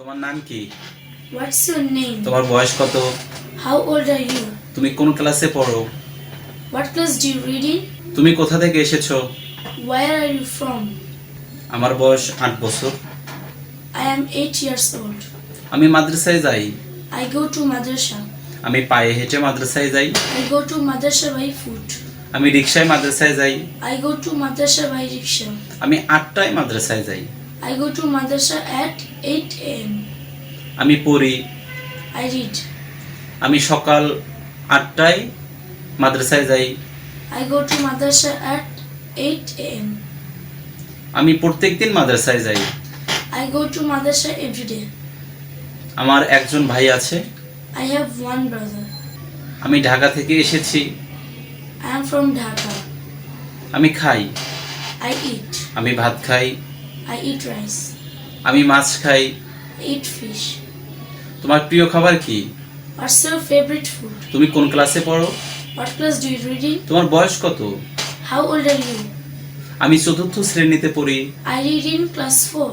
তোমার নাম কি? What's your name? তোমার বয়স কত? How old are you? তুমি কোন ক্লাসে পড়ো? What class do you read in? তুমি কোথা থেকে এসেছো? Where are you from? আমার বয়স 8 বছর। I am 8 years old. আমি মাদ্রাসায় যাই। I go to madrasa. আমি পায়ে হেঁটে মাদ্রাসায় যাই। I go to madrasa by foot. আমি রিকশায় মাদ্রাসায় যাই। I go to madrasa by rickshaw. আমি 8টায় মাদ্রাসায় যাই। I go to madrasa at 8 a.m. আমি পড়ি। I read. আমি সকাল 8টায় মাদ্রাসায় যাই। I go to madrasa at 8 a.m. আমি প্রত্যেকদিন মাদ্রাসায় যাই। I go to madrasa every day. আমার একজন ভাই আছে। I have one brother. আমি ঢাকা থেকে এসেছি। I am from Dhaka. আমি খাই। I eat. আমি ভাত খাই। I eat rice. আমি মাছ খাই। I eat fish. তোমার প্রিয় খাবার কি? What's your favorite food? তুমি কোন ক্লাসে পড়ো? What class do you read in? তোমার বয়স কত? How old are you? আমি 4র্থ শ্রেণীতে পড়ি। I read in class 4.